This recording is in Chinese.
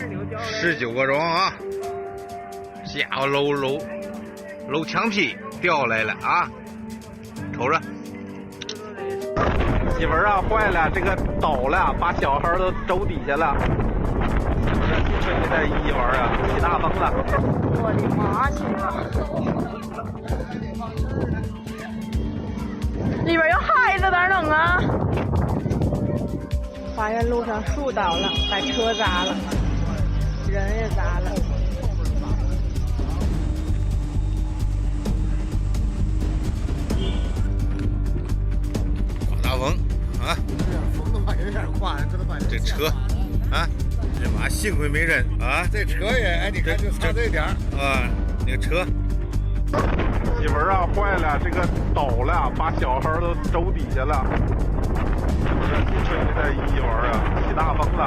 19个钟啊！家伙搂墙皮掉来了啊！瞅着，媳妇儿啊，坏了，这个倒了，把小孩都周底下了。这给这一玩啊，起大风了！我的妈去了！里边有孩子咋弄啊？花园路上树倒了，把车砸了，人也砸了。大风啊！风的话有点刮，这都把这车啊，这妈幸亏没人啊！这车也，哎，你看就差这点啊，那个车。媳妇儿啊，坏了，这个倒了，把小孩都周底下了。这给这一玩啊，起大风了！